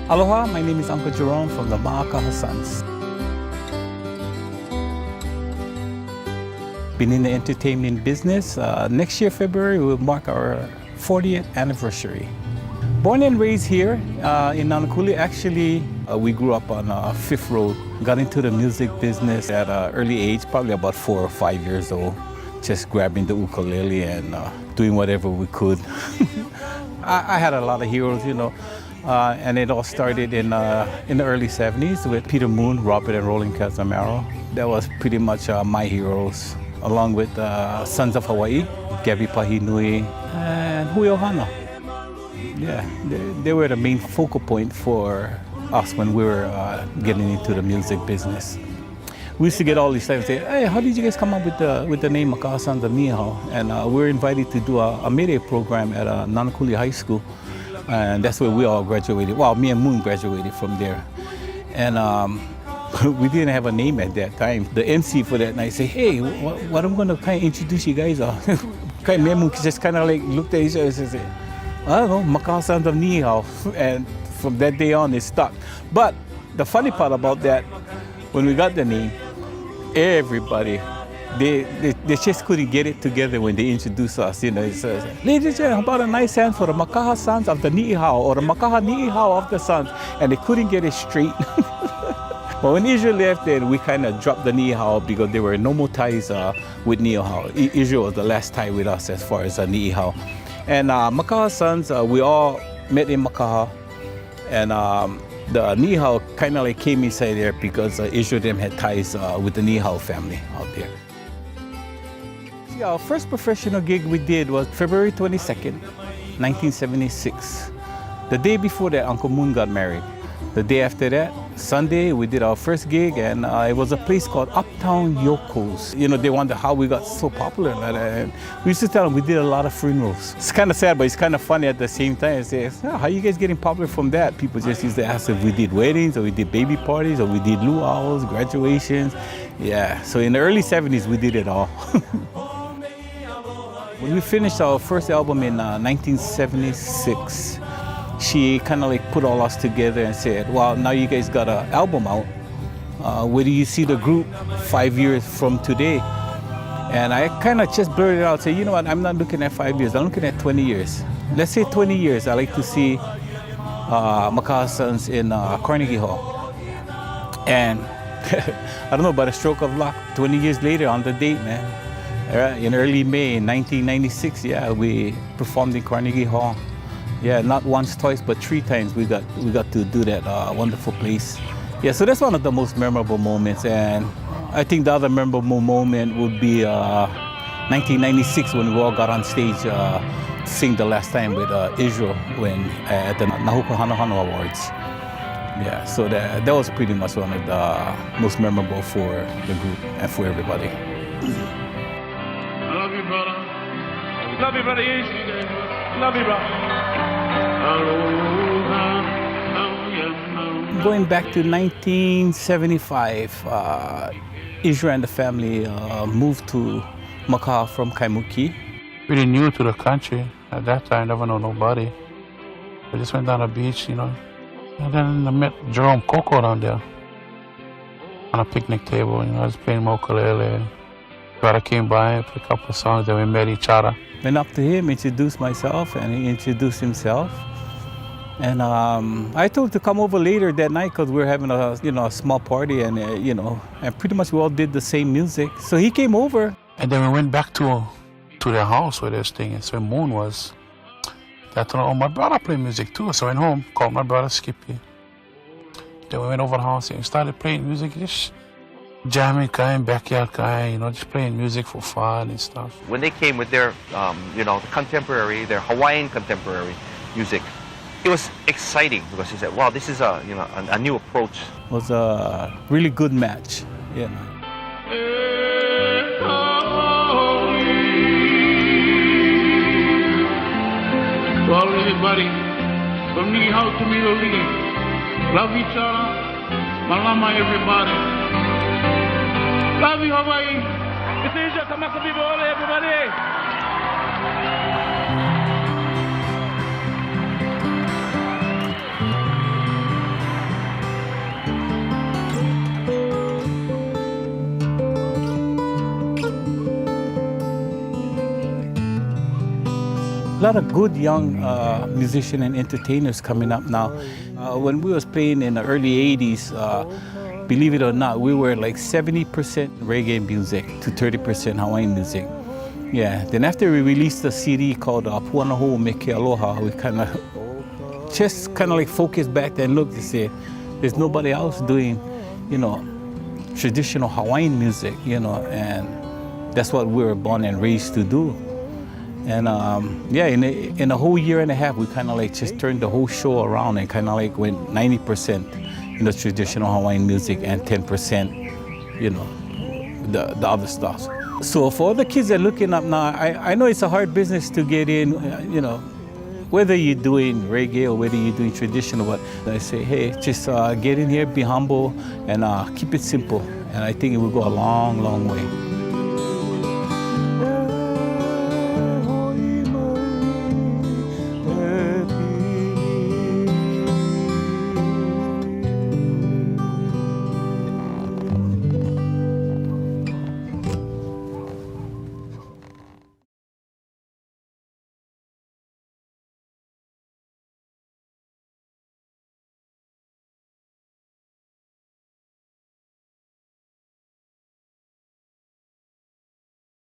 Aloha, my name is Uncle Jerome from the Makaha Sons. Been in the entertainment business. Next year, February, we'll mark our 40th anniversary. Born and raised here in Nanakuli. Actually, we grew up on 5th Road. Got into the music business at an early age, probably about 4 or 5 years old. Just grabbing the ukulele and doing whatever we could. I had a lot of heroes, you know. And it all started in the early 70s with Peter Moon, Robert and Roland Casamaro. That was pretty much my heroes, along with Sons of Hawaii, Gabby Pahinui, and Hui Ohana. Yeah, they were the main focal point for us when we were getting into the music business. We used to get all these times say, hey, how did you guys come up with the name Makaha Sons of Niihau? And we were invited to do a Mayday program at Nanakuli High School. And that's where we all graduated. Well, me and Moon graduated from there. And we didn't have a name at that time. The MC for that night said, hey, what I'm going to kind of introduce you guys are. Me and Moon just kind of like looked at each other and said, I don't know, Makaha Sons of Niihau. And from that day on, it stuck. But the funny part about that, when we got the name, everybody, they just couldn't get it together when they introduced us. You know, it says, ladies and gentlemen, how about a nice hand for the Makaha Sons of the Niihau or the Makaha Niihau of the Sons? And they couldn't get it straight. But when Israel left, then we kind of dropped the Niihau because there were no more ties with Niihau. Israel was the last tie with us as far as Niihau. And Makaha Sons, we all met in Makaha. And the Niihau kind of like came inside there because Israel them had ties with the Niihau family out there. Yeah, our first professional gig we did was February 22nd, 1976. The day before that, Uncle Moon got married. The day after that, Sunday, we did our first gig, and it was a place called Uptown Yoko's. You know, they wondered how we got so popular. And we used to tell them we did a lot of funerals. It's kind of sad, but it's kind of funny at the same time. Say, oh, how are you guys getting popular from that? People just used to ask if we did weddings, or we did baby parties, or we did luau's, graduations. Yeah, so in the early 70s, we did it all. When we finished our first album in 1976, she kind of like put all us together and said, well, now you guys got an album out. Where do you see the group 5 years from today? And I kind of just blurted out, say, you know what, I'm not looking at 5 years, I'm looking at 20 years. Let's say 20 years, I like to see Makaha Sons in Carnegie Hall. And I don't know, by a stroke of luck, 20 years later on the date, man, in early May 1996, yeah, we performed in Carnegie Hall. Yeah, not once, twice, but 3 times we got to do that wonderful place. Yeah, so that's one of the most memorable moments. And I think the other memorable moment would be 1996 when we all got on stage to sing the last time with Israel at the Nahuka Hanohano Awards. Yeah, so that was pretty much one of the most memorable for the group and for everybody. I love you, brother. Love you, brother. Love you, brother. Going back to 1975, Israel and the family moved to Makaha from Kaimuki. Pretty new to the country. At that time, never know nobody. We just went down the beach, you know. And then I met Jerome Koko down there on a picnic table. You know, I was playing ukulele. Brother came by, played a couple of songs, then we met each other. Went up to him, introduced myself, and he introduced himself. And I told him to come over later that night because we were having a small party, and and pretty much we all did the same music. So he came over. And then we went back to their house where they were staying. And so Moon was. I told him, oh, my brother played music too. So I went home, called my brother Skippy. Then we went over the house and started playing music, just jamming, backyard, just playing music for fun and stuff. When they came with their, their Hawaiian contemporary music, it was exciting because he said, wow, this is a new approach. It was a really good match. Yeah. To all everybody, from Niihau to Miloli, love each other, malama everybody. Love you, Hawaii. It's Asia, Kamaka Viva, everybody. A lot of good young musicians and entertainers coming up now. When we was playing in the early 80s, believe it or not, we were like 70% reggae music to 30% Hawaiian music. Yeah, then after we released a CD called Puanaho Meke Aloha, we kind of just like focused back and looked and said, there's nobody else doing, traditional Hawaiian music, and that's what we were born and raised to do. And in a whole year and a half, we kind of like just turned the whole show around and kind of like went 90% traditional Hawaiian music and 10%, the other stuff. So for all the kids that are looking up now, I know it's a hard business to get in, whether you're doing reggae or whether you're doing traditional, but I say, hey, just get in here, be humble, and keep it simple. And I think it will go a long, long way.